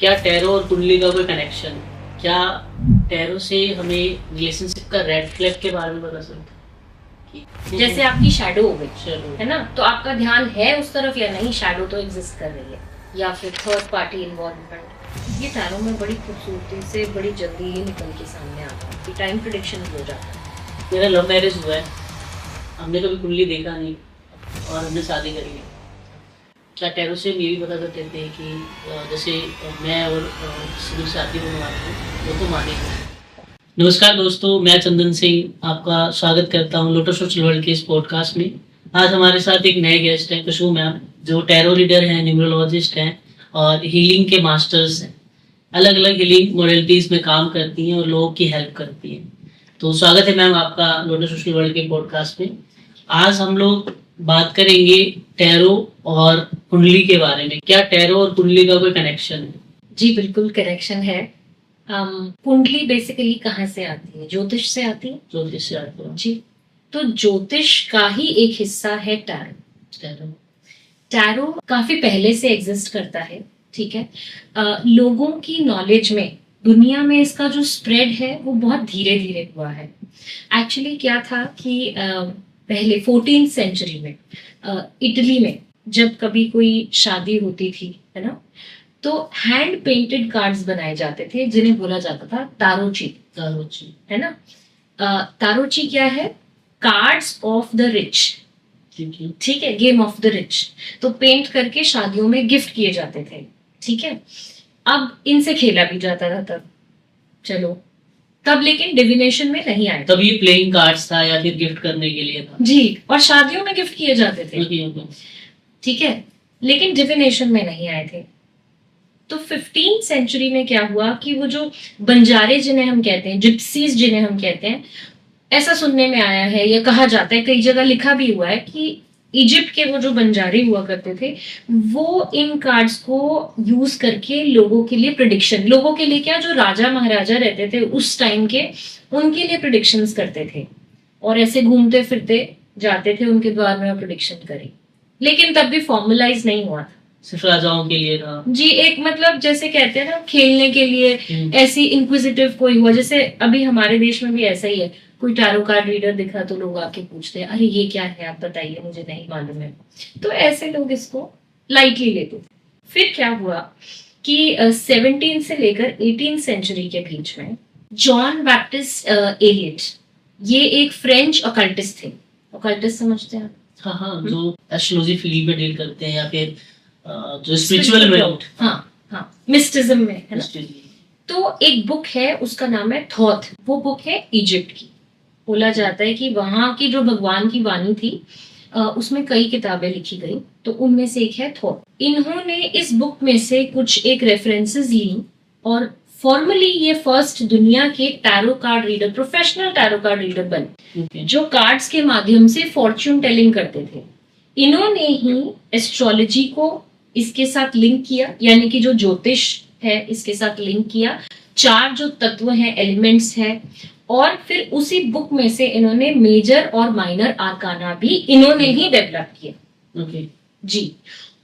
क्या टैरो और कुंडली का कोई कनेक्शन है? क्या टैरो से हमें रिलेशनशिप का रेड फ्लैग के बारे में पता चलता है? जैसे आपकी शैडो हो गई चलो है ना, तो आपका ध्यान है उस तरफ या नहीं, शैडो तो एग्जिस्ट कर रही है, या फिर थर्ड पार्टी इन्वॉल्वमेंट। ये टैरो में बड़ी खूबसूरती से बड़ी जल्दी ही निकल के सामने आता है कि टाइम प्रेडिक्शन भी हो जाता है। मेरा लव मैरिज हुआ है, हमने कभी कुंडली देखा नहीं और हमने शादी करी है। क्या टैरो से ये भी पता कर देते हैं कि जैसे मैं और सिर्फ शादी होने वाली हूँ, वो तो मानेंगे। नमस्कार दोस्तों, मैं चंदन सिंह आपका स्वागत करता हूँ लोटस सोशल वर्ल्ड के इस पॉडकास्ट में। आज हमारे साथ एक नए गेस्ट हैं, खुशबू मैम, जो टैरो रीडर हैं, न्यूमरोलॉजिस्ट हैं और हीलिंग के मास्टर्स हैं। अलग अलग हीलिंग मॉडलिटीज में काम करती हैं और लोगों की हेल्प करती हैं। तो स्वागत है मैम आपका लोटस सोशल वर्ल्ड के पॉडकास्ट में। आज हम लोग बात करेंगे टैरो और कुंडली के बारे में। क्या टैरो और कुंडली का कोई कनेक्शन है? जी बिल्कुल कनेक्शन है। कुंडली बेसिकली कहाँ से आती है? ज्योतिष से आती है। ज्योतिष से आते हैं जी, तो ज्योतिष का ही एक हिस्सा है टैरो। टैरो। टैरो काफी पहले से एग्जिस्ट करता है, ठीक है। लोगों की नॉलेज में, दुनिया में इसका जो स्प्रेड है वो बहुत धीरे धीरे हुआ है। एक्चुअली क्या था कि पहले 14th सेंचुरी में इटली में जब कभी कोई शादी होती थी, है ना, तो हैंड पेंटेड कार्ड्स बनाए जाते थे जिन्हें बोला जाता था तारोची। तारोची, है ना। तारोची क्या है? कार्ड्स ऑफ द रिच, ठीक है, गेम ऑफ द रिच। तो पेंट करके शादियों में गिफ्ट किए जाते थे, ठीक है। अब इनसे खेला भी जाता था तब, चलो तब, लेकिन डिविनेशन में नहीं आए। तब ये प्लेइंग कार्ड्स था या फिर गिफ्ट करने के लिए था? जी, और शादियों में गिफ्ट किए जाते थे, ओके। ठीक है, लेकिन डिविनेशन में नहीं आए थे। तो 15th सेंचुरी में क्या हुआ कि वो जो बंजारे जिन्हें हम कहते हैं, जिप्सीज जिन्हें हम कहते हैं, ऐसा सुनने में आया है या कहा जाता है, कई जगह लिखा भी हुआ है कि इजिप्ट के वो जो बंजारी हुआ करते थे, वो इन कार्ड्स को यूज करके लोगों के लिए प्रिडिक्शन, लोगों के लिए क्या, जो राजा महाराजा रहते थे उस टाइम के, उनके लिए प्रिडिक्शंस करते थे और ऐसे घूमते फिरते जाते थे उनके द्वार में और प्रिडिक्शन करी। लेकिन तब भी फॉर्मुलाइज नहीं हुआ था, सिर्फ राजाओं के लिए था। जी, एक मतलब जैसे कहते हैं ना, खेलने के लिए ऐसी इंक्विजिटिव कोई हुआ, जैसे अभी हमारे देश में भी ऐसा ही है, कोई टैरो कार्ड रीडर दिखा तो लोग आके पूछते हैं, अरे ये क्या है, आप बताइए, मुझे नहीं मालूम है। तो ऐसे लोग इसको लाइटली लेते थे। फिर क्या हुआ कि 17 से लेकर 18 सेंचुरी के बीच में जॉन बैप्टिस्ट एलियट, ये एक फ्रेंच ऑकल्टिस्ट थे। ऑकल्टिस्ट समझते हैं आप? हाँ, जो एस्ट्रोलॉजी फील्ड में डील करते हैं या फिर जो स्पिरिचुअल में, हाँ, मिस्टिज्म में, है ना। तो एक बुक है, उसका नाम है थॉथ। वो बुक है इजिप्ट की। बोला जाता है कि वहां की जो भगवान की वाणी थी, उसमें कई किताबें लिखी गई, तो उनमें से एक है थॉथ। इन्होंने इस बुक में से कुछ एक रेफरेंसेस ली और फॉर्मली ये फर्स्ट दुनिया के tarot card reader, professional tarot card reader बने, जो कार्ड्स के माध्यम से फॉर्च्यून टेलिंग करते थे। इन्होंने ही एस्ट्रोलॉजी को इसके साथ लिंक किया, यानी कि जो ज्योतिष है इसके साथ लिंक किया, चार जो तत्व हैं, एलिमेंट्स हैं, और फिर उसी बुक में से इन्होंने मेजर और माइनर आर्काना भी इन्होंने ही डेवलप किया। ओके जी,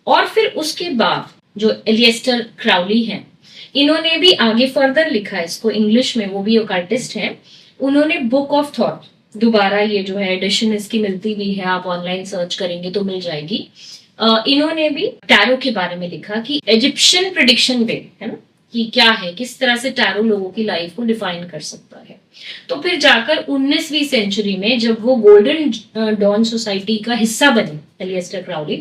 और फिर उसके बाद जो एलिएस्टर क्राउली हैं, इन्होंने भी आगे फर्दर लिखा है इसको इंग्लिश में, वो भी ओकल्टिस्ट हैं। उन्होंने बुक ऑफ थॉट, दोबारा ये जो है एडिशन इसकी मिलती भी है, आप ऑनलाइन सर्च करेंगे तो मिल जाएगी। इन्होंने भी टैरो के बारे में लिखा कि इजिप्शियन प्रेडिक्शन वे, है ना, कि क्या है, किस तरह से टैरो लोगों की लाइफ को डिफाइन कर सकता है। तो फिर जाकर 19वीं सेंचुरी में जब वो गोल्डन डॉन सोसाइटी का हिस्सा बने एलिएस्टर क्राउली,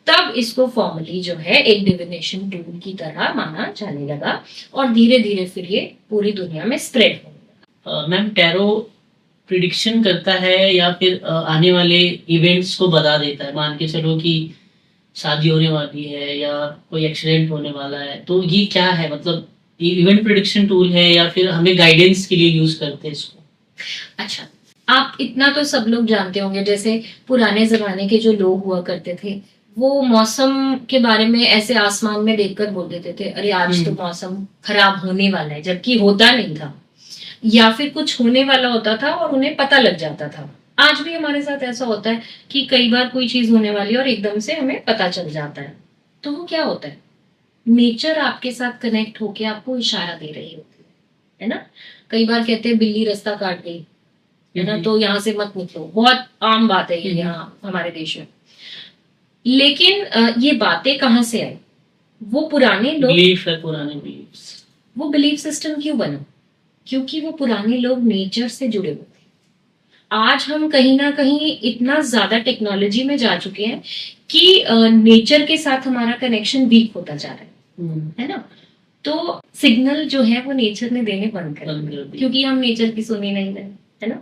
तब इसको फॉर्मली जो है एक डिविनेशन टूल की तरह माना जाने लगा और धीरे धीरे फिर ये पूरी दुनिया में स्प्रेड होने लगा। मैम, टैरो प्रिडिक्शन करता है या फिर आने वाले इवेंट्स को बता देता है? मान के चलो कि शादी होने वाली है या कोई एक्सीडेंट होने वाला है, तो ये क्या है? मतलब ये इवेंट प्रिडिक्शन टूल है या फिर हमें गाइडेंस के लिए यूज करते हैं इसको? अच्छा, आप इतना तो सब लोग जानते होंगे, जैसे पुराने जमाने के जो लोग हुआ करते थे, वो मौसम के बारे में ऐसे आसमान में देखकर बोल देते थे, अरे आज तो मौसम खराब होने वाला है, जबकि होता नहीं था, या फिर कुछ होने वाला होता था और उन्हें पता लग जाता था। आज भी हमारे साथ ऐसा होता है कि कई बार कोई चीज होने वाली है और एकदम से हमें पता चल जाता है। तो वो क्या होता है? नेचर आपके साथ कनेक्ट होके आपको इशारा दे रही होती है ना। कई बार कहते हैं बिल्ली रास्ता काट गई है ना, तो यहाँ से मत निकलो, बहुत आम बात है ये यहाँ हमारे देश में। लेकिन ये बातें कहाँ से आई? वो पुराने लोग, बिलीफ है, पुराने बिलीफ। वो बिलीफ सिस्टम क्यों बना? क्योंकि वो पुराने लोग नेचर से जुड़े हुए थे। आज हम कहीं ना कहीं इतना ज्यादा टेक्नोलॉजी में जा चुके हैं कि नेचर के साथ हमारा कनेक्शन वीक होता जा रहा है ना। तो सिग्नल जो है वो नेचर ने देने बंद कर दिए क्योंकि हम नेचर की सुनी नहीं रहे, है ना।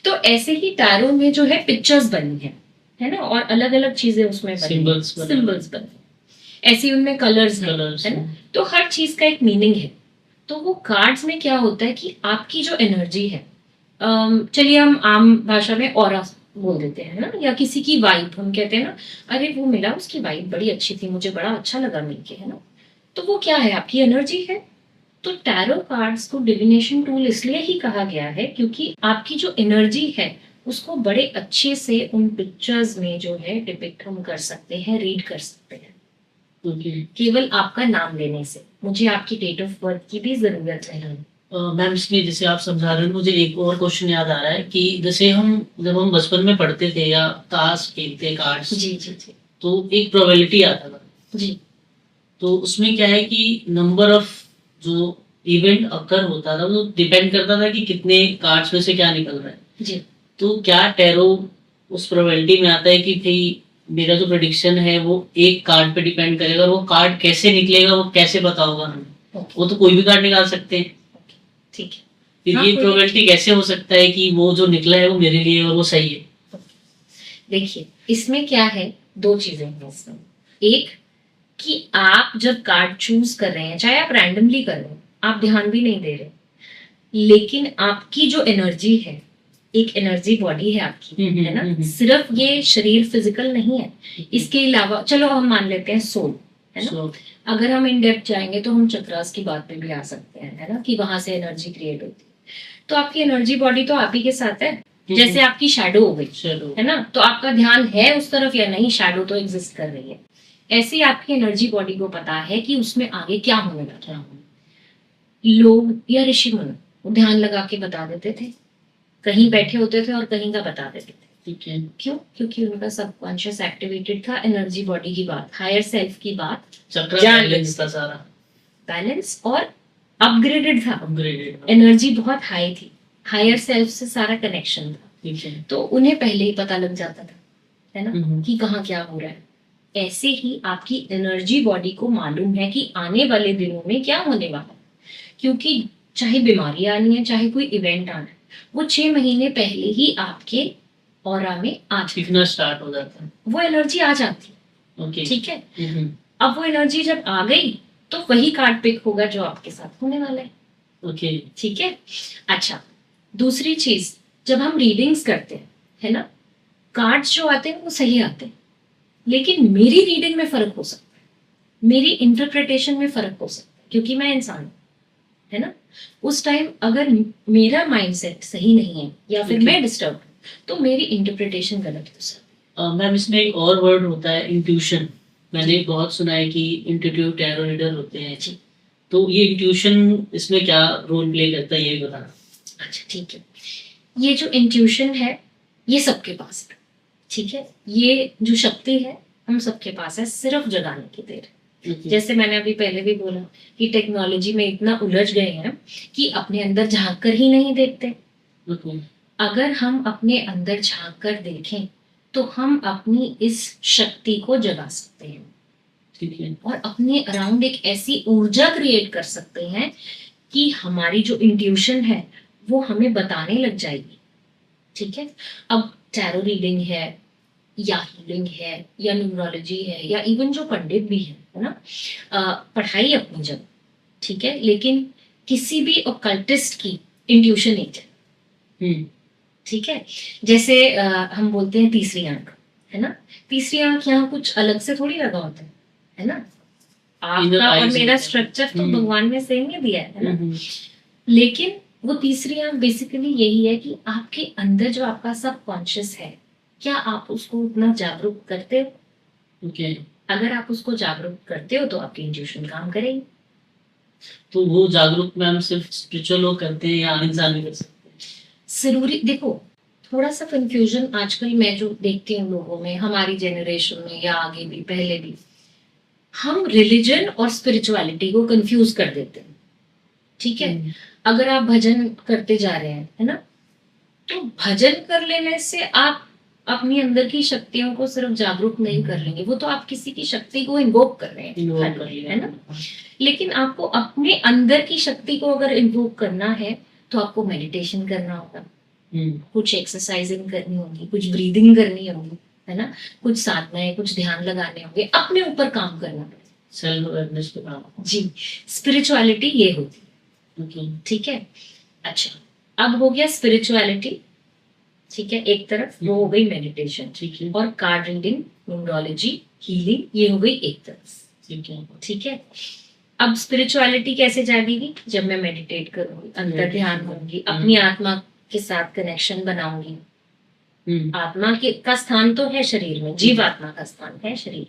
तो ऐसे ही टैरो में जो है पिक्चर्स बनी है ना, और अलग अलग चीजें उसमें सिंबल्स बने, ऐसे उनमें कलर्स है ना। तो हर चीज का एक मीनिंग है। तो वो कार्ड्स में क्या होता है कि आपकी जो एनर्जी है, चलिए हम आम भाषा में ऑरा बोल देते हैं ना, या किसी की वाइब, हम कहते हैं ना अरे वो मिला, उसकी वाइब बड़ी अच्छी थी, मुझे बड़ा अच्छा लगा मिलके, है ना। तो वो क्या है? आपकी एनर्जी है। तो टैरो कार्ड्स को डिविनेशन टूल इसलिए ही कहा गया है क्योंकि आपकी जो एनर्जी है उसको बड़े अच्छे से उन पिक्चर्स में जो है डिपिक्ट हम कर सकते हैं, रीड कर सकते हैं। केवल आपका नाम लेने से। मुझे आपकी डेट ऑफ बर्थ की भी जरूरत है। मैम इसमें जैसे आप समझा रहे हैं, मुझे एक और क्वेश्चन याद आ रहा है कि जैसे जब हम बचपन में पढ़ते थे या ताश खेलते कार्ड्स, जी, तो एक प्रोबेबिलिटी आता था जी। तो उसमें क्या है कि नंबर ऑफ जो इवेंट अकर होता था वो डिपेंड करता था कि कितने कार्ड्स में से क्या निकल रहा है जी। तो क्या टैरो उस प्रोबेबिलिटी में आता है कि भाई मेरा जो प्रेडिक्शन है वो एक कार्ड पे डिपेंड करेगा, और वो कार्ड कैसे निकलेगा वो कैसे पता होगा हमें? वो तो कोई भी कार्ड निकाल सकते हैं, ठीक है। फिर ये प्रोबेबिलिटी कैसे हो सकता है कि वो जो निकला है वो मेरे लिए और वो सही है? देखिए इसमें क्या है, दो चीजें हैं इसमें। एक कि आप जब कार्ड चूज कर रहे हैं, चाहे आप रैंडमली कर रहे हैं, आप ध्यान भी नहीं दे रहे, लेकिन आपकी जो एनर्जी है, एक एनर्जी बॉडी है आपकी, है ना। सिर्फ ये शरीर फिजिकल नहीं है, इसके अलावा चलो हम मान लेते हैं सोल, है ना। अगर हम इन डेप्थ जाएंगे तो हम चक्रास की बात पे भी आ सकते हैं, है ना, कि वहां से एनर्जी क्रिएट होती है। तो आपकी एनर्जी बॉडी तो आप ही के साथ है, जैसे आपकी शैडो हो गई, है ना। तो आपका ध्यान है उस तरफ या नहीं, शैडो तो एग्जिस्ट कर रही है। ऐसे आपकी एनर्जी बॉडी को पता है कि उसमें आगे क्या होने लगा। लोग या ऋषि मुनि वो ध्यान लगा के बता देते थे, कहीं बैठे होते थे और कहीं का बता देते थे। ठीक है, क्यों? क्योंकि उनका सबकॉन्शियस एक्टिवेटेड था, एनर्जी बॉडी की बात, हायर सेल्फ की बात, बैलेंस था, सारा बैलेंस और अपग्रेडेड था। अपग्रेडेड एनर्जी बहुत हाई थी, हायर सेल्फ से सारा कनेक्शन था। ठीक है, तो उन्हें पहले ही पता लग जाता था, है ना, कि कहाँ क्या हो रहा है। ऐसे ही आपकी एनर्जी बॉडी को मालूम है कि आने वाले दिनों में क्या होने वाला है, क्योंकि चाहे बीमारी आनी है, चाहे कोई इवेंट आना है, वो 6 महीने पहले ही आपके ऑरा में आ दिखना स्टार्ट हो जाता है, वो एनर्जी आ जाती है। ओके, ठीक है। अब वो एनर्जी जब आ गई तो वही कार्ड पिक होगा जो आपके साथ होने वाला है। ओके, ठीक है। अच्छा, दूसरी चीज, जब हम रीडिंग्स करते हैं, है ना, कार्ड्स जो आते हैं वो सही आते हैं, लेकिन मेरी रीडिंग में फर्क हो सकता है, मेरी इंटरप्रिटेशन में फर्क हो सकता है, क्योंकि मैं इंसान हूं, है ना। उस टाइम अगर मेरा माइंडसेट सही नहीं है या फिर मैं डिस्टर्ब हूं तो मेरी इंटरप्रिटेशन गलत हो सकती है। मैम इसमें एक और वर्ड होता है इंट्यूशन, मैंने बहुत सुना है कि इंट्यूटिव टैरो रीडर होते हैं जी, तो ये इंट्यूशन इसमें क्या रोल प्ले करता है ये बताना। अच्छा ठीक है, ये जो इंट्यूशन है ये सबके पास है, ठीक है। ये जो शक्ति है हम सबके पास है, सिर्फ जगाने की देर है। जैसे मैंने अभी पहले भी बोला कि टेक्नोलॉजी में इतना उलझ गए हैं कि अपने अंदर झांक कर ही नहीं देखते। अगर हम अपने अंदर झांक कर देखें तो हम अपनी इस शक्ति को जगा सकते हैं, ठीक है, और अपने अराउंड एक ऐसी ऊर्जा क्रिएट कर सकते हैं कि हमारी जो इंट्यूशन है वो हमें बताने लग जाएगी, ठीक है। अब टैरो रीडिंग है या हीलिंग है या न्यूमरोलॉजी है या इवन जो पंडित भी है ना, पढ़ाई अपनी जगह, ठीक है, लेकिन किसी भी ऑकल्टिस्ट की इंट्यूशन नहीं है, ठीक है। जैसे हम बोलते हैं तीसरी आंख, है ना, तीसरी आंख यहाँ कुछ अलग से थोड़ी लगा होता है ना। आपका और मेरा स्ट्रक्चर तो भगवान ने सेम ही दिया है ना, लेकिन वो तीसरी आंख बेसिकली यही है कि आपके अंदर जो आपका सबकॉन्शियस है, क्या आप उसको उतना जागरूक करते हो? अगर आप उसको जागरूक करते हो तो आपकी इंट्यूशन काम करेगी। तो वो जागरूक मैम सिर्फ स्पिरिचुअल लोग करते हैं या आम इंसान भी कर सकते हैं? जरूरी देखो, थोड़ा सा कंफ्यूजन आजकल मैं जो देखती हूँ लोगों में, हमारी जनरेशन में या आगे भी पहले भी, हम रिलीजन और स्पिरिचुअलिटी को कंफ्यूज कर देते हैं। ठीक है, अगर आप भजन करते जा रहे हैं, है ना, तो भजन कर लेने से आप अपनी अंदर की शक्तियों को सिर्फ जागरूक नहीं कर लेंगे, वो तो आप किसी की शक्ति को इन्वोक कर रहे हैं, है ना। लेकिन आपको अपने अंदर की शक्ति को अगर इन्वोक करना है तो आपको मेडिटेशन करना होगा, कुछ एक्सरसाइजिंग करनी होगी, कुछ ब्रीदिंग करनी होगी, है ना, कुछ साधनाएं, कुछ ध्यान लगाने होंगे, अपने ऊपर काम करना पड़ेगा, सेल्फ अवेयरनेस पे काम। जी, स्पिरिचुअलिटी ये होती है। ठीक है, अच्छा, अब हो गया स्पिरिचुअलिटी, ठीक है, एक तरफ वो हो गई मेडिटेशन, ठीक है, और कार्ड रीडिंग, न्यूमरोलॉजी, हीलिंग, ये हो गई एक तरफ। ठीक है, ठीक है, अब स्पिरिचुअलिटी कैसे जागेगी? जब मैं मेडिटेट करूंगी, अंतर ध्यान करूंगी, अपनी आत्मा के साथ कनेक्शन बनाऊंगी। आत्मा के का स्थान तो है शरीर में, जीव आत्मा का स्थान है शरीर,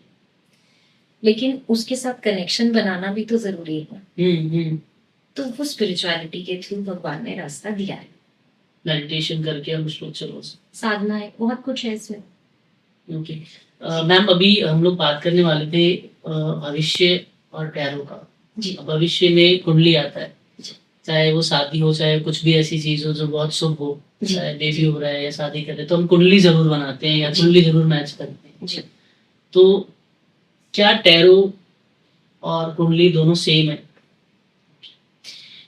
लेकिन उसके साथ कनेक्शन बनाना भी तो जरूरी है। तो वो स्पिरिचुअलिटी के थ्रू भगवान ने रास्ता दिया है। मेडिटेशन करके हम उसको चलो, साधना है, बहुत कुछ है इसमें। ओके मैम, अभी हम लोग बात करने वाले थे भविष्य और टैरो का। जी, भविष्य में कुंडली आता है, चाहे वो शादी हो, चाहे कुछ भी ऐसी चीज हो जो बहुत शुभ हो, चाहे बेबी हो रहा है या शादी कर रहे हैं, तो हम कुंडली जरूर बनाते हैं या कुंडली जरूर मैच करते हैं। जी। तो क्या टैरो और कुंडली दोनों सेम है?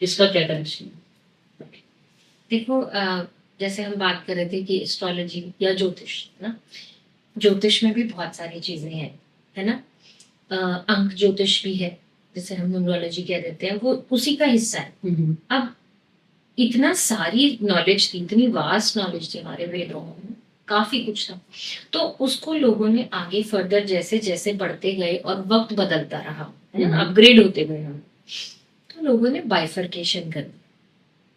इसका क्या कनेक्शन है? देखो, जैसे हम बात कर रहे थे कि एस्ट्रोलॉजी या ज्योतिष, ना, ज्योतिष में भी बहुत सारी चीजें हैं, है ना। अंक ज्योतिष भी है, जैसे हम न्यूमरोलॉजी कह देते हैं, वो उसी का हिस्सा है। अब इतना सारी नॉलेज थी, इतनी वास्ट नॉलेज थी हमारे वेदों में, काफी कुछ था, तो उसको लोगों ने आगे फर्दर जैसे जैसे बढ़ते गए और वक्त बदलता रहा, है ना, अपग्रेड होते गए हम, तो लोगों ने बाइफर्केशन कर दिया।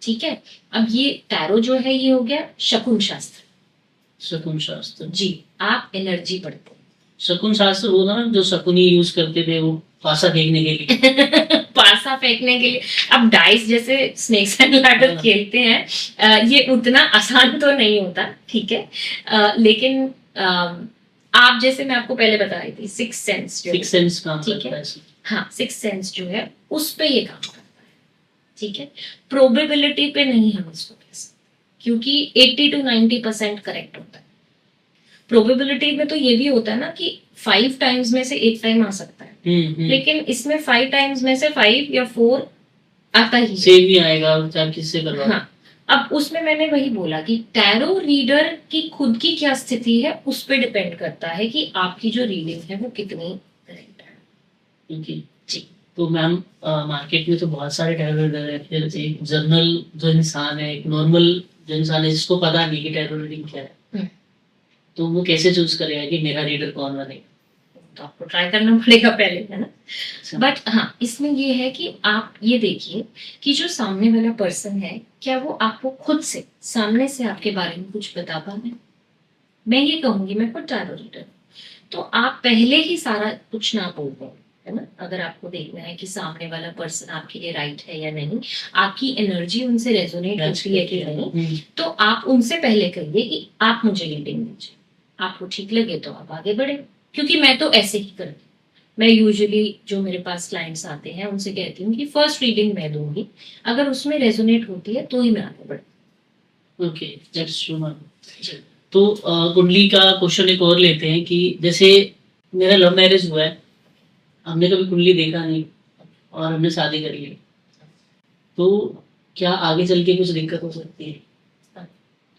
ठीक है, अब ये टैरो जो है ये हो गया शकुन शास्त्र। शकुन शास्त्र, जी, आप एनर्जी पढ़ते हैं। शकुन शास्त्र वो ना जो शकुनी यूज करते थे, वो पासा फेंकने के लिए पासा फेंकने के लिए। अब डाइस जैसे स्नेक्स एंड लैडर खेलते हैं, ये उतना आसान तो नहीं होता, ठीक है, लेकिन आप जैसे मैं आपको पहले बता रही थी, सिक्स सेंस काम ठीक करता है, है। हाँ, सिक्स सेंस जो है उस पे ये काम करता है। ठीक है, प्रोबेबिलिटी पे नहीं हम इसको कह सकते, क्योंकि 80 to 90% करेक्ट होता है। प्रोबेबिलिटी में तो ये भी होता है ना कि 5 टाइम्स में से एक टाइम आ सकता है, लेकिन इसमें 5 टाइम्स में से 5 या 4 आता ही सेम ही आएगा, चाहे किससे करवा। हाँ, अब उसमें मैंने वही बोला कि टैरो रीडर की खुद की क्या स्थिति है उस पर डिपेंड करता है कि आपकी जो रीडिंग है वो कितनी करेक्ट है। जी, तो मैम मार्केट में तो बहुत सारे टैरो रीडर है, फिर एक जनरल जो इंसान है, एक नॉर्मल जो इंसान है जिसको पता नहीं कि टैरो रीडिंग क्या है, तो वो कैसे चूज करेगा कि मेरा रीडर कौन बनेगा? तो आपको ट्राई करना पड़ेगा पहले, है ना। बट हाँ, इसमें ये है कि आप ये देखिए कि जो सामने वाला पर्सन है, क्या वो आपको खुद से सामने से आपके बारे में कुछ बता पा रहे हैं। मैं ये कहूंगी, मैं खुद टैरो रीडर, तो आप पहले ही सारा कुछ ना बोल दें, है ना। अगर आपको देखना है कि सामने वाला पर्सन आपके लिए राइट है या नहीं, आपकी एनर्जी उनसे रेजोनेट होती है कि नहीं, तो आप उनसे पहले कहिए कि आप मुझे रीडिंग दीजिए, आपको ठीक लगे तो आप आगे बढ़े। क्योंकि मैं तो ऐसे ही करती हूँ, मैं यूजुअली जो मेरे पास क्लाइंट्स आते हैं उनसे कहती हूँ कि फर्स्ट रीडिंग मैं दूंगी, अगर उसमें रेजोनेट होती है तो ही मैं आगे बढ़ती। Okay, that's true ma'am. तो कुंडली का क्वेश्चन एक और लेते हैं कि जैसे मेरा लव मैरिज हुआ है, हमने कभी कुंडली देखा नहीं और हमने शादी कर ली, तो क्या आगे चल के कुछ दिक्कत हो सकती है?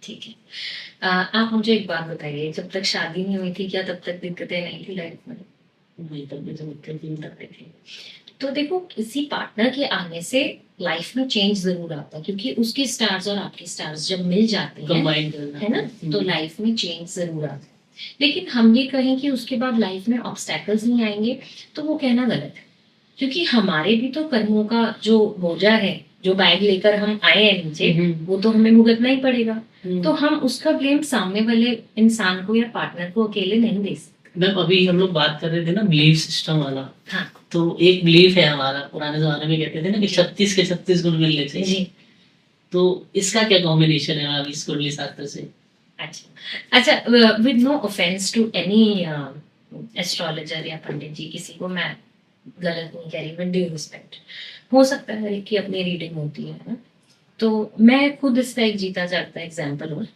ठीक है, आप मुझे एक बात बताइए, जब तक शादी नहीं हुई थी क्या तब तक दिक्कतें नहीं थी लाइफ में? नहीं, तब भी तो दिक्कत नहीं करते थे। तो देखो, किसी पार्टनर के आने से लाइफ में चेंज जरूर आता है, क्योंकि उसके स्टार्स और आपके स्टार्स जब मिल जाते हैं, कंबाइन करना है ना, तो लाइफ में चेंज जरूर आता है। लेकिन हम ये कहें कि उसके बाद लाइफ में ऑब्स्टैकल्स नहीं आएंगे, तो वो कहना गलत है, क्योंकि हमारे भी तो कर्मों का जो बोझा है, जो बैग लेकर हम आए हैं नीचे, वो तो हमें भुगतना ही पड़ेगा। तो हम उसका ब्लेम सामने वाले इंसान को या पार्टनर को अकेले नहीं दे सकते। मैम अभी हम लोग बात कर रहे थे ना बिलीफ सिस्टम वाला, हाँ तो एक बिलीफ है हमारा, पुराने जमाने में कहते थे ना कि 36 के 36 गुण मिलने चाहिए। जी। तो इसका क्या कॉम्बिनेशन है मैम इस कुंडली शास्त्र से? अच्छा अच्छा, with no offence to any astrologer या पंडित जी, किसी को मैं गलत नहीं कह रही, विद ड्यू रिस्पेक्ट। हो सकता है कि अपनी रीडिंग होती है ना। तो मैं खुद इसका एक जीता जागता एग्जाम्पल हूँ।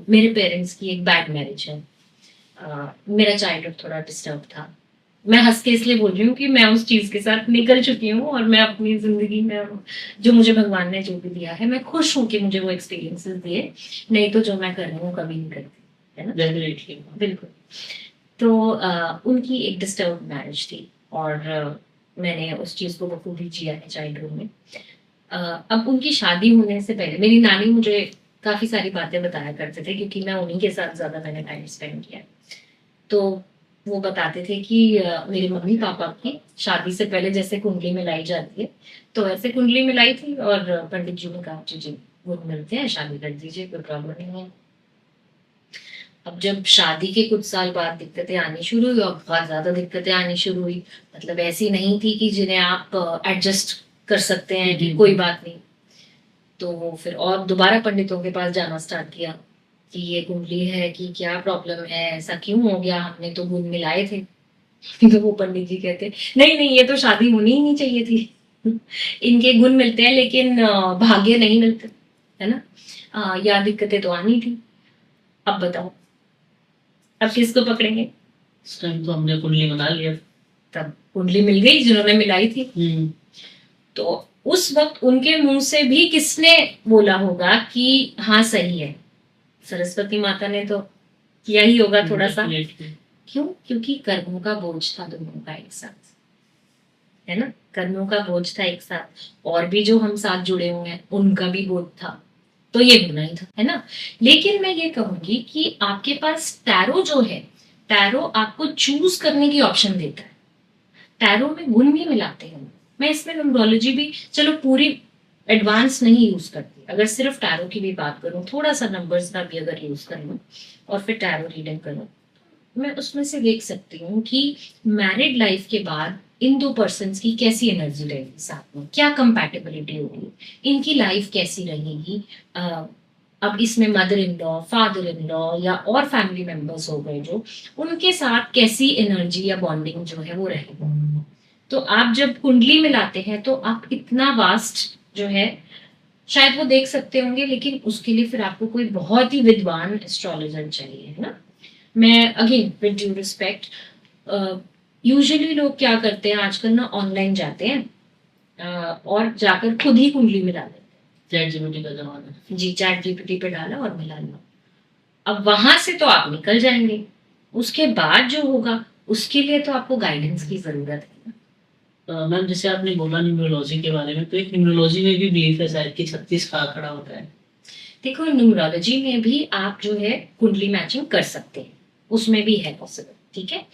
मेरे पेरेंट्स की एक बैड मैरिज है। मेरा चाइल्डहुड थोड़ा डिस्टर्ब था। मैं हंस के इसलिए बोल रही हूँ कि मैं उस चीज के साथ निकल चुकी हूँ और मैं अपनी जिंदगी में जो मुझे भगवान ने जो भी दिया है, मैं खुश हूँ कि मुझे वो एक्सपीरियंसेस दिए। नहीं तो जो मैं कर रही हूँ कभी नहीं करती, है ना। डेफिनेटली। बिल्कुल। तो उनकी एक डिस्टर्ब मैरिज थी और मैंने उस चीज को बखूबी जिया है चाइल्डहुड में। अब उनकी शादी होने से पहले मेरी नानी मुझे काफी सारी बातें बताया करते थे, क्योंकि मैं उन्हीं के साथ ज्यादा मैंने टाइम स्पेंड किया। तो वो बताते थे कि मेरे मम्मी पापा की शादी से पहले जैसे कुंडली मिलाई जाती है, तो वैसे कुंडली मिलाई थी और पंडित जी ने कहा जी वो मिलते हैं, शादी कर दीजिए, कोई प्रॉब्लम नहीं है। अब जब शादी के कुछ साल बाद दिक्कतें आनी शुरू हुई और बहुत ज्यादा दिक्कतें आनी शुरू हुई, मतलब ऐसी नहीं थी कि जिन्हें आप एडजस्ट कर सकते हैं कि कोई बात नहीं। तो फिर और दोबारा पंडितों के पास जाना स्टार्ट किया कि ये कुंडली है कि क्या प्रॉब्लम है, ऐसा क्यों हो गया, हमने तो गुण मिलाए थे। तो वो पंडित जी कहते नहीं नहीं, ये तो शादी होनी ही नहीं चाहिए थी। इनके गुण मिलते हैं लेकिन भाग्य नहीं मिलते, है ना। या दिक्कतें तो आनी थी। अब बताओ, अब किसको पकड़ेंगे? इस टाइम तो हमने कुंडली बना लिया। तब कुंडली मिल गई जिन्होंने मिलाई थी। तो उस वक्त उनके मुंह से भी किसने बोला होगा कि हाँ सही है? सरस्वती माता ने तो किया ही होगा थोड़ा सा। क्यों? क्योंकि कर्मों का बोझ था दोनों का एक साथ, है ना। कर्मों का बोझ था एक साथ, और भी जो हम साथ जुड़े हुए हैं उनका भी बोझ था, तो ये होना ही था, है ना। लेकिन मैं ये कहूंगी कि आपके पास टैरो जो है, टैरो आपको चूज करने की ऑप्शन देता है। टैरो में गुण भी मिलाते हैं। मैं इसमें न्यूमरोलॉजी भी चलो पूरी एडवांस नहीं यूज करती, अगर सिर्फ टैरो की भी बात करूं, थोड़ा सा नंबर्स का भी अगर यूज कर लूं और फिर टैरो रीडिंग करूं, मैं उसमें से देख सकती हूँ कि मैरिड लाइफ के बाद इन दो पर्सन की कैसी एनर्जी रहेगी, साथ में क्या कंपैटिबिलिटी होगी, इनकी लाइफ कैसी रहेगी। अब इसमें mother in law, father in law या और फैमिली मेंबर्स हो गए जो, उनके साथ कैसी एनर्जी या बॉन्डिंग जो है वो रहेगी। तो आप जब कुंडली मिलाते हैं तो आप इतना वास्ट जो है शायद वो देख सकते होंगे, लेकिन उसके लिए फिर आपको कोई बहुत ही विद्वान एस्ट्रोलॉजर चाहिए, है ना। मैं again with due respect, usually लोग क्या करते हैं आजकल ना, ऑनलाइन जाते हैं और जाकर खुद ही कुंडली मिला लेते हैं। चैट जीपीटी का जमाना है। जी, चैट जीपीटी पे डाला और मिला लो। अब वहां से तो आप निकल जाएंगे, उसके बाद जो होगा उसके लिए तो आपको गाइडेंस की जरूरत है। मैम जैसे आपने बोला न्यूमरोलॉजी के बारे में, तो एक न्यूमरोलॉजी में भी बिलीफ है शायद कि 36 का आंकड़ा होता है। देखो, न्यूमरोलॉजी में भी आप जो है कुंडली मैचिंग कर सकते हैं, उसमें भी है पॉसिबल, ठीक है।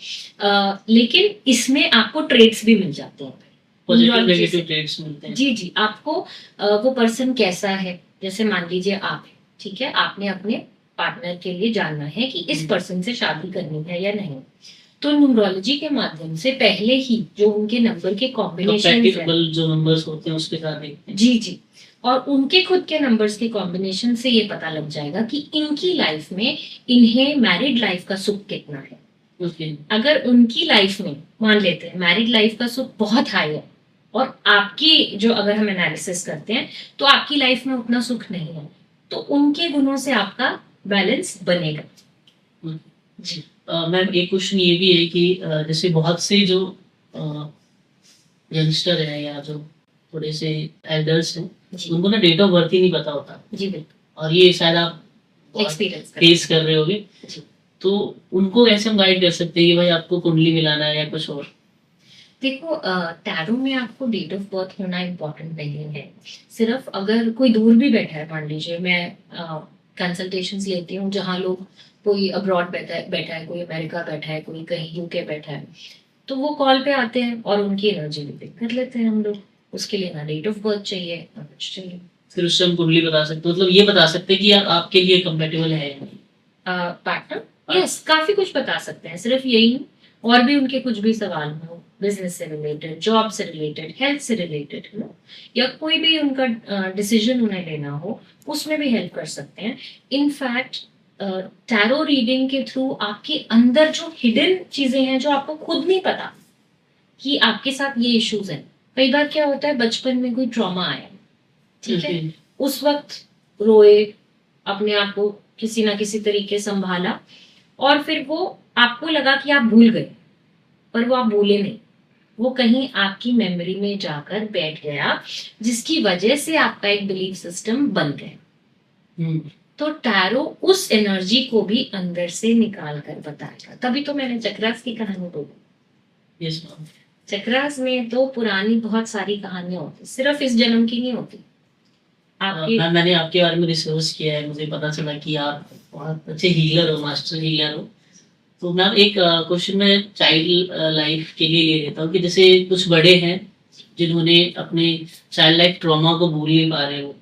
लेकिन इसमें आपको ट्रेड्स भी मिल जाते हैं, पॉजिटिव नेगेटिव ट्रेड्स मिलते हैं। जी जी, आपको वो पर्सन कैसा है, जैसे मान लीजिए आप है, ठीक है, आपने अपने पार्टनर के लिए जानना है कि इस पर्सन से शादी करनी है या नहीं, तो न्यूमरोलॉजी के माध्यम से पहले ही जो उनके नंबर के कॉम्बिनेशन जो नंबर्स होते हैं उसके साथ देखते हैं। जी जी, और उनके खुद के नंबर्स के कॉम्बिनेशन से ये पता लग जाएगा कि इनकी लाइफ में इन्हें मैरिड लाइफ का सुख कितना है। अगर उनकी लाइफ में मान लेते हैं मैरिड लाइफ का सुख बहुत हाई है और आपकी जो अगर हम एनालिसिस करते हैं तो आपकी लाइफ में उतना सुख नहीं है, तो उनके गुणों से आपका बैलेंस बनेगा। जी मैम एक क्वेश्चन ये भी है कि जैसे बहुत से जो यंगस्टर है या जो थोड़े से एल्डर्स हैं, उनको ना डेट ऑफ बर्थ ही नहीं पता होता। जी बिल्कुल, और ये शायद आप एक्सपीरियंस फेस कर रहे होगे, तो उनको कैसे हम गाइड कर सकते हैं कि भाई आपको कुंडली मिलाना है या कुछ और? देखो, टैरो में आपको डेट ऑफ बर्थ होना इम्पोर्टेंट नहीं है। सिर्फ अगर कोई दूर भी बैठा है, मान लीजिए मैं कंसल्टेशंस लेती हूँ जहाँ लोग, कोई अब्रॉड बैठा है, कोई अमेरिका बैठा है, कोई कहीं यूके बैठा है, तो वो कॉल पे आते हैं और उनकी एनर्जी रीडिंग कर लेते हैं हम लोग। उसके लिए ना डेट ऑफ बर्थ चाहिए ना कुछ चाहिए, फिर उससे हम कुंडली बता सकते, मतलब ये बता सकते कि आपके लिए कंपेटेबल है पार्टनर यस, काफी कुछ बता सकते हैं, सिर्फ यही नहीं, और भी उनके कुछ भी सवाल हो, बिजनेस से रिलेटेड, जॉब से रिलेटेड, हेल्थ से रिलेटेड, है ना, या कोई भी उनका डिसीजन उन्हें लेना हो, उसमें भी हेल्प कर सकते हैं। इनफैक्ट टैरो रीडिंग के थ्रू आपके अंदर जो हिडन चीजें हैं, जो आपको खुद नहीं पता कि आपके साथ ये इश्यूज हैं। कई बार क्या होता है, बचपन में कोई ट्रॉमा आया, ठीक है, उस वक्त रोए, अपने आप को किसी ना किसी तरीके संभाला, और फिर वो आपको लगा कि आप भूल गए, पर वो आप भूले नहीं, वो कहीं आपकी मेमोरी में जाकर बैठ गया, जिसकी वजह से आपका एक बिलीफ सिस्टम बन गया। तो टैरो उस एनर्जी को भी अंदर से निकाल कर बताएगा। तभी तो मैंने चक्रास की कहानी बोली। Yes ma'am. चक्रास में तो पुरानी बहुत सारी कहानियां होती, सिर्फ इस जन्म की नहीं होती। आपकी मैम, मैंने आपके बारे में रिसर्च किया है, मुझे पता चला कि आप बहुत अच्छे हीलर हो, मास्टर हीलर हो। तो मैम एक क्वेश्चन मैं चाइल्ड लाइफ के लिए ले लेता हूँ कि जैसे कुछ बड़े हैं जिन्होंने अपने चाइल्ड लाइफ ट्रॉमा को भूल नहीं पा रहे हो,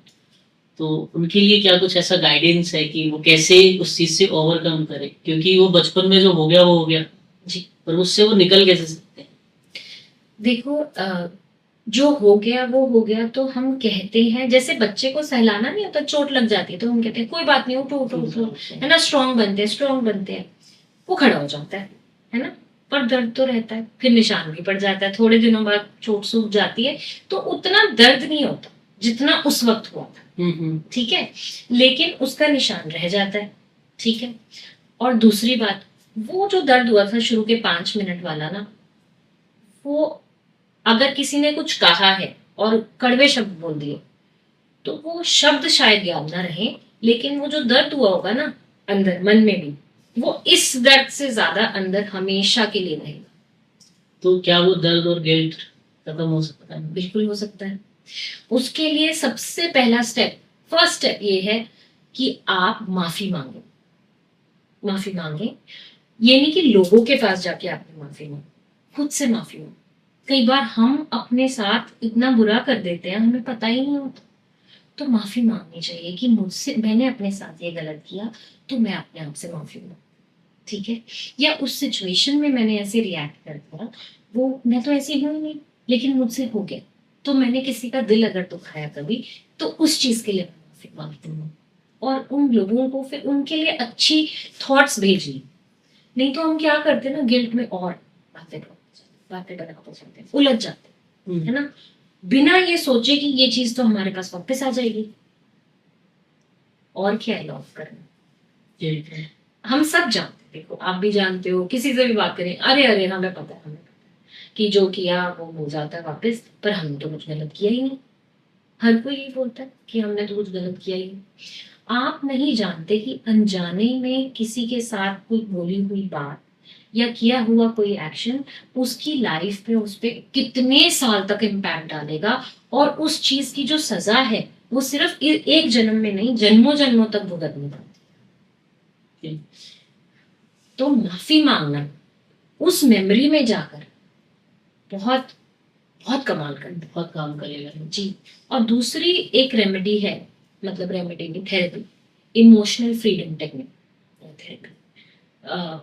तो उनके लिए क्या कुछ ऐसा गाइडेंस है कि वो कैसे उस चीज से ओवरकम करे, क्योंकि वो बचपन में जो हो गया वो हो गया जी, पर उससे वो निकल कैसे सकते हैं? देखो, जो हो गया वो हो गया, तो हम कहते हैं, जैसे बच्चे को सहलाना नहीं होता, चोट लग जाती है तो हम कहते हैं कोई बात नहीं, उठो उठो उठो, है ना, स्ट्रांग बनते हैं, वो खड़ा हो जाता है ना, पर दर्द तो रहता है, फिर निशान भी पड़ जाता है, थोड़े दिनों बाद चोट सूख जाती है, तो उतना दर्द नहीं होता जितना उस वक्त हुआ था, ठीक है, लेकिन उसका निशान रह जाता है, ठीक है। और दूसरी बात, वो जो दर्द हुआ था शुरू के 5 मिनट वाला ना, वो अगर किसी ने कुछ कहा है और कड़वे शब्द बोल दिए, तो वो शब्द शायद याद ना रहे, लेकिन वो जो दर्द हुआ होगा ना अंदर मन में भी, वो इस दर्द से ज्यादा अंदर हमेशा के लिए रहेगा। तो क्या वो दर्द और गिल्ट खत्म हो सकता है? बिल्कुल हो सकता है। उसके लिए सबसे पहला स्टेप, फर्स्ट स्टेप ये है कि आप माफी मांगे। माफी मांगे, ये नहीं कि लोगों के पास जाके आपने माफी मांगी, खुद से माफी मांगे। कई बार हम अपने साथ इतना बुरा कर देते हैं, हमें पता ही नहीं होता, तो माफी मांगनी चाहिए कि मुझसे, मैंने अपने साथ ये गलत किया, तो मैं अपने आप से माफी मांगू, ठीक है, या उस सिचुएशन में मैंने ऐसे रिएक्ट कर दिया, वो मैं तो ऐसी हूं नहीं, लेकिन मुझसे हो गया, तो मैंने किसी का दिल अगर दुखाया कभी, तो उस चीज के लिए मैं माफी मांगती हूँ, और उन लोगों को फिर उनके लिए अच्छी थॉट्स भेजिए। नहीं तो हम क्या करते हैं ना, गिल्ट में और बातें बनाते चलते हैं, उलझ जाते हैं, है ना, बिना ये सोचे कि ये चीज तो हमारे पास वापस आ जाएगी। और क्या है लॉव करना, हम सब जानते हैं, देखो आप भी जानते हो, किसी से भी बात करें, अरे अरे हमें पता है कि जो किया वो हो जाता है वापस, पर हमने तो कुछ गलत किया ही नहीं। हर कोई यही बोलता है कि हमने तो कुछ गलत किया ही नहीं। आप नहीं जानते कि अनजाने में किसी के साथ कोई बोली हुई बात या किया हुआ कोई एक्शन उसकी लाइफ पे, उस पर कितने साल तक इम्पैक्ट डालेगा, और उस चीज की जो सजा है वो सिर्फ एक जन्म में नहीं, जन्मों जन्मों तक भुगतनी पड़ती है। तो माफी मांगना उस मेमोरी में जाकर बहुत बहुत कमाल कर, बहुत काम करेगा जी। और दूसरी एक रेमेडी है, मतलब रेमेडी नहीं, therapy, emotional freedom technique therapy.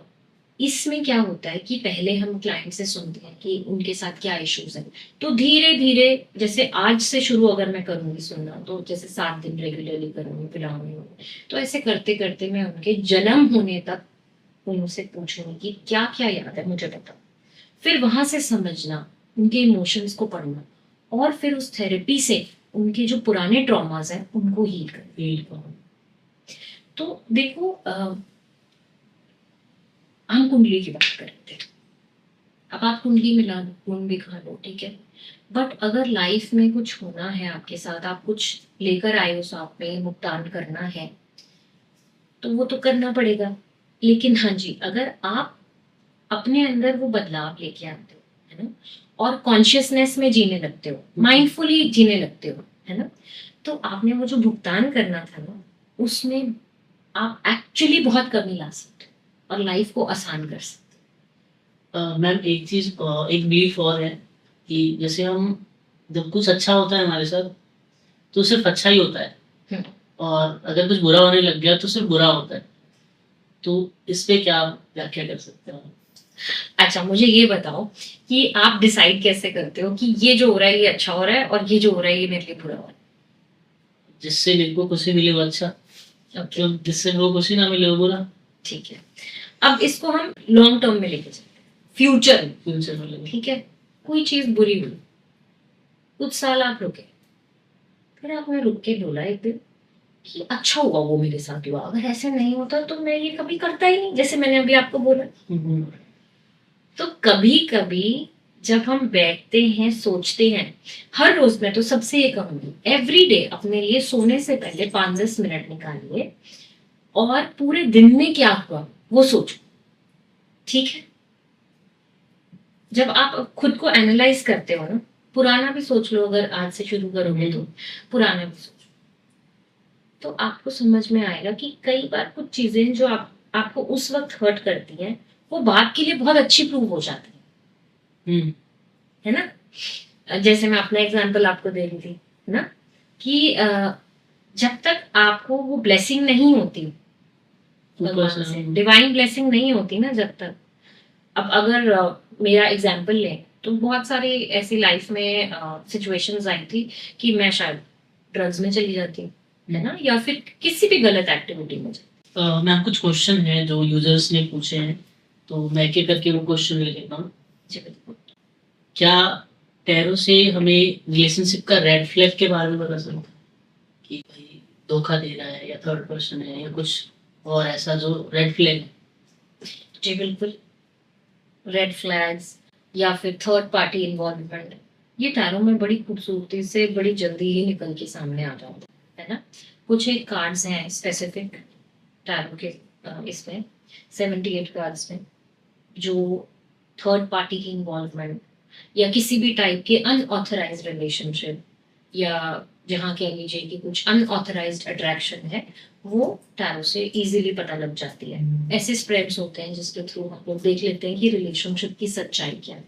इसमें क्या होता है कि पहले हम क्लाइंट से सुनते हैं कि उनके साथ क्या इश्यूज हैं, तो धीरे धीरे, जैसे आज से शुरू अगर मैं करूंगी सुनना, तो जैसे 7 दिन रेगुलरली करूंगी, पिलाऊंगी, तो ऐसे करते करते मैं उनके जन्म होने तक उनसे पूछूंगी कि क्या क्या याद है मुझे बताओ, फिर वहां से समझना, उनके इमोशंस को पढ़ना, और फिर उस थेरेपी से उनके जो पुराने ट्रॉमास हैं उनको हील करना। तो देखो, हम कुंडली की बात कर रहे थे, अब आप कुंडली मिला लो, खून भी खा लो, ठीक है, बट अगर लाइफ में कुछ होना है आपके साथ, आप कुछ लेकर आए हो साथ में, भुगतान करना है, तो वो तो करना पड़ेगा। लेकिन हाँ जी, अगर आप अपने अंदर वो बदलाव लेके आते हो, है ना, और कॉन्शियसनेस में जीने लगते हो, माइंडफुली जीने लगते हो, है ना, तो आपने वो जो भुगतान करना था ना, उसमें आप एक्चुअली बहुत कमी ला सकते हो और लाइफ को आसान कर सकते हो। मैम एक चीज, एक बिलीफ और है कि जैसे हम, जब कुछ अच्छा होता है हमारे साथ तो सिर्फ अच्छा ही होता है, और अगर कुछ बुरा होने लग गया तो सिर्फ बुरा होता है। तो इस पे क्या व्याख्या कर सकते हो? अच्छा, मुझे ये बताओ कि आप डिसाइड कैसे करते हो कि ये जो हो रहा है ये अच्छा हो रहा है और ये जो हो रहा है ये मेरे लिए बुरा हो रहा जिससे मेरे को खुशी मिले वो अच्छा, है? ओके, जो जिससे मेरे को खुशी ना मिले वो बुरा। ठीक है। अब इसको हम लॉन्ग टर्म में लेके चलते हैं, फ्यूचर में। फ्यूचर में लगे। ठीक है, कोई चीज बुरी हुई, कुछ साल आप रुके, फिर आपने रुक के बोला एक दिन कि अच्छा हुआ वो मेरे साथ हुआ, अगर ऐसे नहीं होता तो मैं ये कभी करता ही नहीं, जैसे मैंने अभी आपको बोला। हम्म। तो कभी कभी जब हम बैठते हैं सोचते हैं, हर रोज मैं तो सबसे ये कहूंगी, एवरी डे अपने लिए सोने से पहले 5-10 मिनट निकालिए और पूरे दिन में क्या हुआ वो सोचो। ठीक है, जब आप खुद को एनालाइज करते हो ना, पुराना भी सोच लो, अगर आज से शुरू करोगे तो पुराना भी सोचो, तो आपको समझ में आएगा कि कई बार कुछ चीजें जो आपको उस वक्त हर्ट करती हैं वो बाद के लिए बहुत अच्छी प्रूव हो जाती है ना। जैसे मैं अपना एग्जांपल आपको दे रही थी ना कि जब तक आपको वो ब्लेसिंग नहीं होती भगवान से, डिवाइन ब्लेसिंग नहीं होती ना जब तक। अब अगर मेरा एग्जांपल लें तो बहुत सारी ऐसी लाइफ में सिचुएशंस आई थी कि मैं शायद ड्रग्स में चली जाती, है ना, या फिर किसी भी गलत एक्टिविटी में जाती। मैम कुछ क्वेश्चन हैं जो यूजर्स ने पूछे हैं, तो मैं एक एक करके वो क्वेश्चन ले लेता हूँ। जी बिल्कुल। क्या टैरो से हमें रिलेशनशिप का रेड फ्लैग के बारे में बता सकते हैं कि भाई धोखा दे रहा है या थर्ड पर्सन है या कुछ और ऐसा जो रेड फ्लैग है? जी बिल्कुल, रेड फ्लैग्स या फिर थर्ड पार्टी इन्वॉल्वमेंट, ये टैरो में बड़ी खूबसूरती से बड़ी जल्दी ही निकल के सामने आ जाता है ना। कुछ एक कार्ड्स हैं स्पेसिफिक टैरो के, इसमें 78 कार्ड्स में, जो थर्ड पार्टी की इन्वॉल्वमेंट या किसी भी टाइप के अनऑथराइज्ड रिलेशनशिप या जहाँ कह लीजिए कि कुछ अनऑथराइज्ड अट्रैक्शन है, वो टैरो से इजीली पता लग जाती है। ऐसे स्प्रेड्स होते हैं जिसके थ्रू हम लोग देख लेते हैं कि रिलेशनशिप की सच्चाई क्या है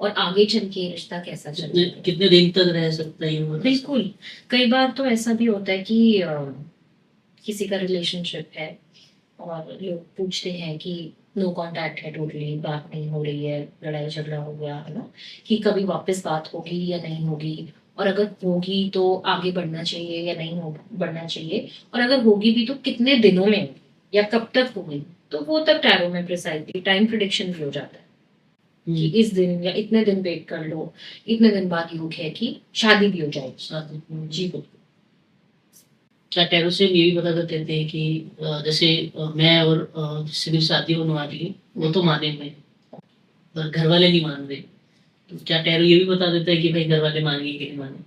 और आगे चल के रिश्ता कैसा चलता है, कितने दिन तक रह सकता है ये? बिल्कुल। कई बार तो ऐसा भी होता है कि किसी का रिलेशनशिप है और लोग पूछते हैं कि नो कांटेक्ट है, टोटली बात नहीं हो रही है, लड़ाई झगड़ा हो गया है ना, कि कभी वापस बात होगी या नहीं होगी, और अगर होगी तो आगे बढ़ना चाहिए या नहीं हो बढ़ना चाहिए, और अगर होगी भी तो कितने दिनों में होगी या कब तक होगी। तो वो तब टैरो में प्रिसाइजली टाइम प्रिडिक्शन भी हो जाता है कि इस दिन या इतने दिन वेट कर लो, इतने दिन बाद योग है कि शादी भी हो जाएगी। जी बिल्कुल। क्या टैरो से ये भी पता कर देते हैं कि जैसे मैं और जिससे मेरी शादी होने वाली है वो तो मानेंगे पर घर वाले नहीं मान रहे, तो क्या टैरो ये भी बता देता है कि भाई घर वाले मानेंगे कि नहीं मानेंगे?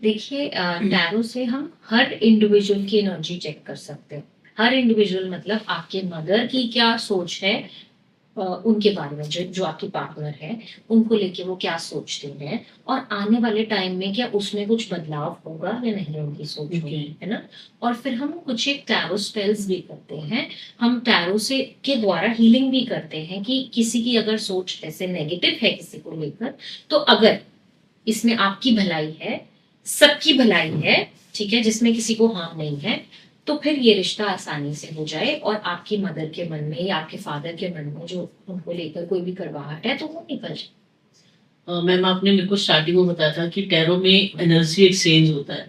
देखिए, टैरो से हम हर इंडिविजुअल की एनर्जी चेक कर सकते हैं। हर इंडिविजुअल मतलब आपके मदर की क्या सोच है उनके बारे में, जो आपके पार्टनर है उनको लेके वो क्या सोचते हैं, और आने वाले टाइम में क्या उसमें कुछ बदलाव होगा या नहीं उनकी सोच में, है ना। और फिर हम कुछ एक टैरो स्पेल्स भी करते हैं, हम टैरो से के द्वारा हीलिंग भी करते हैं कि किसी की अगर सोच ऐसे नेगेटिव है किसी को लेकर, तो अगर इसमें आपकी भलाई है, सबकी भलाई है, ठीक है, जिसमें किसी को हार्म नहीं है, तो फिर ये रिश्ता आसानी से हो जाए और आपकी मदर के मन में या आपके फादर के मन में जो उनको लेकर कोई भी कड़वाहट है तो वो निकल जाए। मैम आपने मेरे को स्टार्टिंग में बताया था कि टैरो में एनर्जी एक्सचेंज होता है,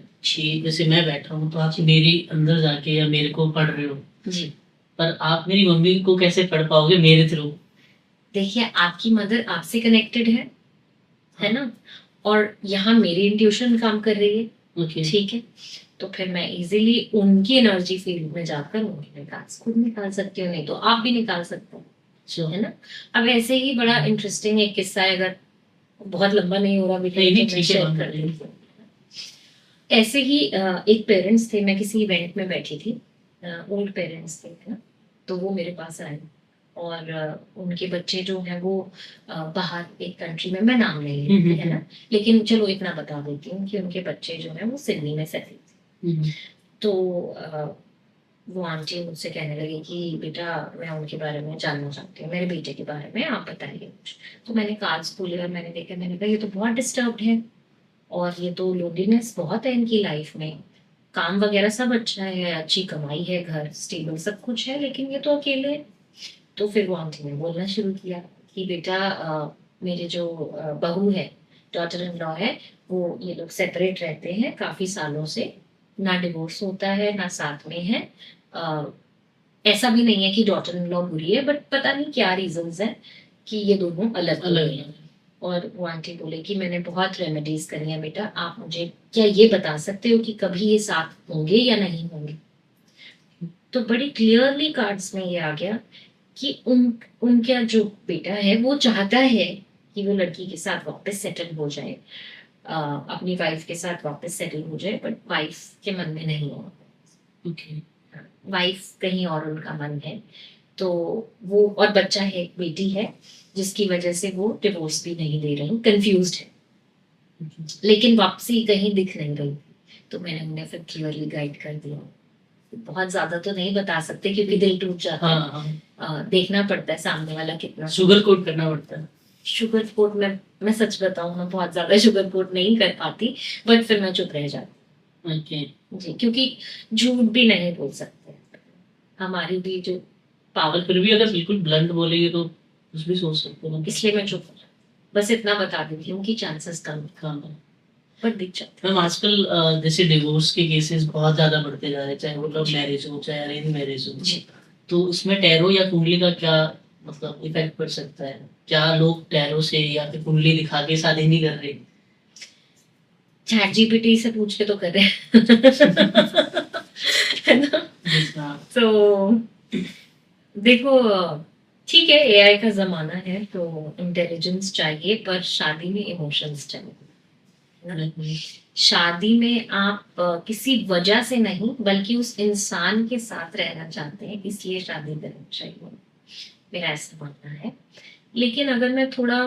जैसे मैं बैठा हूँ तो आप मेरी अंदर जाके या मेरे को पढ़ रहे हो जी, पर आप मेरी मम्मी को कैसे पढ़ पाओगे मेरे थ्रू? देखिए, आपकी मदर आपसे कनेक्टेड है ना, और यहाँ मेरी इंट्यूशन काम कर रही है, ठीक है, तो फिर मैं इजीली उनकी एनर्जी फील्ड में जाकर उनकी खुद निकाल सकती हूँ, नहीं तो आप भी निकाल सकते हो, है ना। अब ऐसे ही बड़ा इंटरेस्टिंग एक किस्सा है, अगर बहुत लंबा नहीं हो रहा बेटा तो मैं शेयर कर देती हूँ। ऐसे ही एक पेरेंट्स थे, मैं किसी इवेंट में बैठी थी, ओल्ड पेरेंट्स थे, है ना, तो वो मेरे पास आए और उनके बच्चे जो हैं वो बाहर एक कंट्री में, मैं नाम नहीं लेती, है ना, लेकिन चलो इतना बता देती हूँ कि उनके बच्चे जो हैं वो सिडनी में सेटल थे। तो वो आंटी मुझसे कहने लगी कि बेटा मैं उनके बारे में जानना चाहती हूँ, मेरे बेटे के बारे में आप बताइए कुछ। तो मैंने कार्ड्स खोले और मैंने देखा, मैंने कहा ये तो बहुत डिस्टर्ब्ड है और ये तो लोनलीनेस बहुत है इनकी लाइफ में, काम वगैरह सब अच्छा है, अच्छी कमाई है, घर स्टेबल सब कुछ है, लेकिन ये तो अकेले है। तो फिर वो आंटी ने बोलना शुरू किया कि बेटा मेरे जो बहू है, डॉटर इन लॉ है, वो ये लोग सेपरेट रहते हैं काफी सालों से, ना डिवोर्स होता है ना साथ में है। अ, ऐसा भी नहीं है कि डॉटर इन लॉ बुरी है, बट पता नहीं क्या रीजंस है कि ये दोनों अलग हो गए हैं। और वो आंटी बोले कि मैंने बहुत रेमेडीज करी हैं बेटा, आप मुझे क्या ये बता सकते हो कि कभी ये साथ होंगे या नहीं होंगे। तो बड़ी क्लियरली कार्ड्स में ये आ गया कि उनका जो बेटा है वो चाहता है कि वो लड़की के साथ वापस सेटल हो जाए, अपनी वाइफ के साथ वापस सेटल हो जाए, बट वाइफ के मन में नहीं हो। ओके। वाइफ कहीं और उनका मन है। तो वो, और बच्चा है, एक बेटी है, जिसकी वजह से वो डिवोर्स भी नहीं दे रही, कंफ्यूज्ड है, लेकिन वापसी कहीं दिख नहीं रही। तो मैंने उन्हें फिर क्लियरली गाइड कर दिया। बहुत ज्यादा तो नहीं बता सकते क्योंकि दिल टूट जाता है। देखना पड़ता है सामने वाला कितना शुगर कोट करना पड़ता है। शुगर कोट मैं सच बताऊं, मैं बहुत ज्यादा शुगर कोट नहीं कर पाती, बट फिर मैं चुप रह जाती। ओके। जी, क्योंकि झूठ भी नहीं बोल सकते, हमारी भी जो पावर, फिर भी अगर बिल्कुल ब्लंट बोलेंगे तो कुछ भी सोच सकते हैं। इसलिए मैं चुप, बस इतना बता देती हूँ कि चांसेस कम है, पर दिख जाते हैं। मैम आजकल जैसे डिवोर्स के केसेस बहुत ज्यादा बढ़ते जा रहे हैं, चाहे वो लव मैरिज हो चाहे अरेंज मैरिज हो, तो उसमें टैरो या कुंडली का क्या मतलब इफेक्ट पड़ सकता है? क्या लोग टैरो से या फिर कुंडली दिखा के शादी नहीं कर रहे? चैट जीपीटी से पूछ के तो कर रहे हैं है ना? तो देखो, ठीक है, एआई का जमाना है तो इंटेलिजेंस चाहिए, पर शादी में इमोशंस चाहिए। शादी में आप किसी वजह से नहीं, बल्कि उस इंसान के साथ रहना चाहते हैं, इसलिए शादी करनी चाहिए, मेरा ऐसा मानना है। लेकिन अगर मैं थोड़ा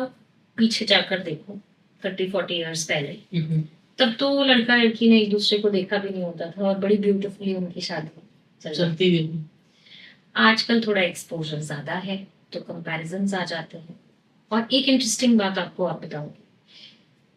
पीछे जाकर देखूं, 30-40 इयर्स पहले, तब तो लड़का लड़की ने एक दूसरे को देखा भी नहीं होता था और बड़ी ब्यूटीफुली उनकी शादी चलती भी। आजकल थोड़ा एक्सपोजर ज्यादा है तो कंपैरिजंस आ जाते हैं। और एक इंटरेस्टिंग बात आपको बताऊंगी,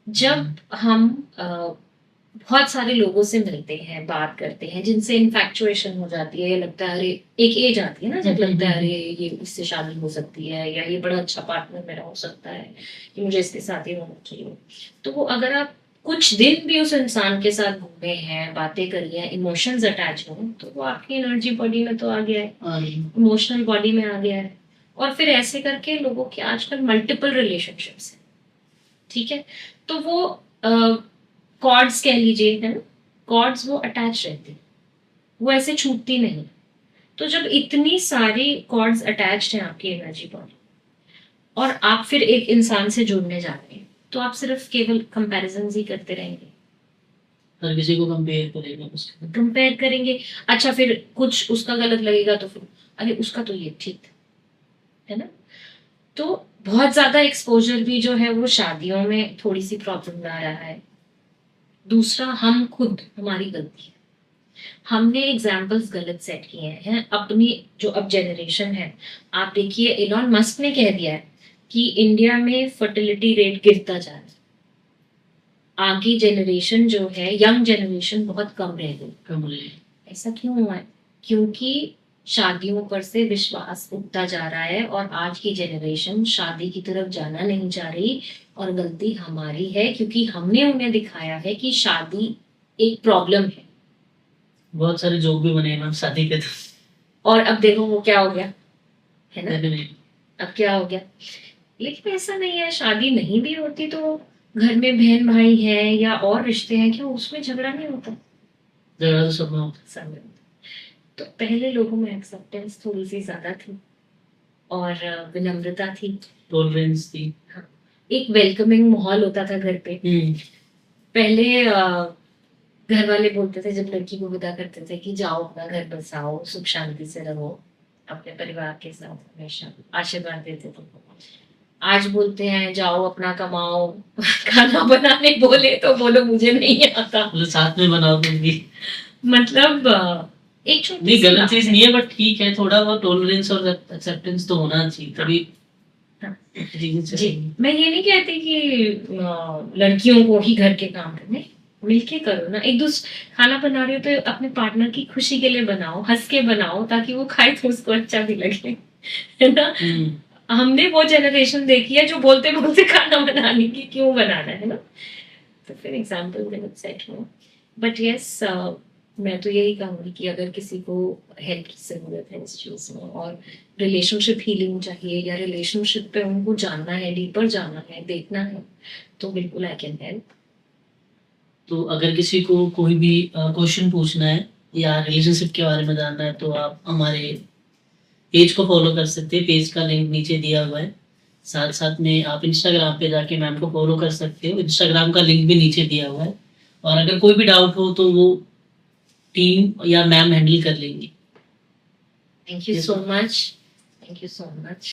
जब हम बहुत सारे लोगों से मिलते हैं, बात करते हैं, जिनसे इन्फैक्चुएशन हो जाती है, ये लगता है अरे, एक एज आती है ना जब लगता है अरे ये इससे शादी हो सकती है, या ये बड़ा अच्छा पार्टनर मेरा हो सकता है, कि मुझे इसके साथ ही होना चाहिए। तो वो अगर आप कुछ दिन भी उस इंसान के साथ घूमे हैं, बातें करी हैं, इमोशंस अटैच हो, तो वो आपकी एनर्जी बॉडी में तो आ गया है, इमोशनल बॉडी में आ गया है। और फिर ऐसे करके लोगों के आजकल मल्टीपल रिलेशनशिप्स हैं, ठीक है, तो वो कॉर्ड्स कह लीजिए, है ना, कॉर्ड्स वो अटैच रहती, वो ऐसे छूटती नहीं। तो जब इतनी सारी कॉर्ड्स अटैच्ड हैं आपकी एनर्जी बॉडी, और आप फिर एक इंसान से जुड़ने जा रहे हैं, तो आप सिर्फ केवल कंपैरिजन ही करते रहेंगे, हर किसी को कंपेयर करेंगे। अच्छा, फिर कुछ उसका गलत लगेगा तो फिर अरे उसका तो ये ठीक है ना। तो बहुत ज्यादा एक्सपोजर भी जो है वो शादियों में थोड़ी सी प्रॉब्लम ला रहा है। दूसरा, हम खुद, हमारी गलती है, हमने एग्जाम्पल्स गलत सेट किए हैं अपनी जो अब जनरेशन है। आप देखिए, एलॉन मस्क ने कह दिया है कि इंडिया में फर्टिलिटी रेट गिरता जा रहा है, आगे जनरेशन जो है, यंग जनरेशन बहुत कम रह गई। ऐसा क्यों हुआ है? क्योंकि शादियों पर से विश्वास उठता जा रहा है, और आज की जनरेशन शादी की तरफ जाना नहीं चाह रही, और गलती हमारी है क्योंकि हमने उन्हें दिखाया है कि शादी एक प्रॉब्लम है। बहुत सारे जोक भी बने हैं शादी के, और अब देखो वो क्या हो गया है ना, अब क्या हो गया। लेकिन ऐसा नहीं है, शादी नहीं भी होती तो घर में बहन भाई है या और रिश्ते हैं, क्या उसमें झगड़ा नहीं होता? झगड़ा तो सब में होता। तो पहले लोगों में एक्सेप्टेंस थोड़ी सी ज्यादा थी, और विनम्रता थी, टॉलरेंस थी। हाँ, एक वेलकमिंग माहौल होता था घर पे। पहले घर वाले बोलते थे जब लड़की को विदा करते थे कि जाओ अपना घर बसाओ, सुख शांति से रहो अपने परिवार के साथ, हमेशा आशीर्वाद देते थे। आज बोलते हैं जाओ अपना कमाओ, खाना बनाने बोले तो बोलो मुझे नहीं आता, साथ में बनाओ तुम भी। मतलब एक छोटी नहीं, गलत चीज नहीं है, बट ठीक है, थोड़ा बहुत टॉलरेंस और एक्सेप्टेंस तो होना चाहिए, तभी जी। मैं ये नहीं कहती कि लड़कियों को ही घर के काम करने, मिलके करो ना, एक दूसरे खाना बना रहे हो तो अपने पार्टनर की खुशी के लिए बनाओ, हंस के बनाओ, ताकि वो खाए तो उसको अच्छा भी लगे, है ना। हमने वो जनरेशन देखी है जो बोलते बोलते खाना बनाने की क्यों बनाना, है ना। तो फिर एग्जाम्पल सेट हो। बट यस, मैं तो यही कहूँगी कि अगर किसी को हेल्प की ज़रूरत है इस चीज़ में, और रिलेशनशिप हीलिंग चाहिए, या रिलेशनशिप पे उनको जानना है, डीपर जाना है, देखना है, तो बिल्कुल आई कैन हेल्प। तो अगर किसी को कोई भी क्वेश्चन पूछना है या रिलेशनशिप के बारे में जानना है तो आप हमारे पेज को फॉलो कर सकते हैं। पेज का लिंक नीचे दिया हुआ है। साथ साथ में आप इंस्टाग्राम पे जाके मैम को फॉलो कर सकते हो। इंस्टाग्राम का लिंक भी नीचे दिया हुआ है। और अगर कोई भी डाउट हो तो वो टीम या मैम हैंडल कर लेंगी। Thank you so much, thank you so much.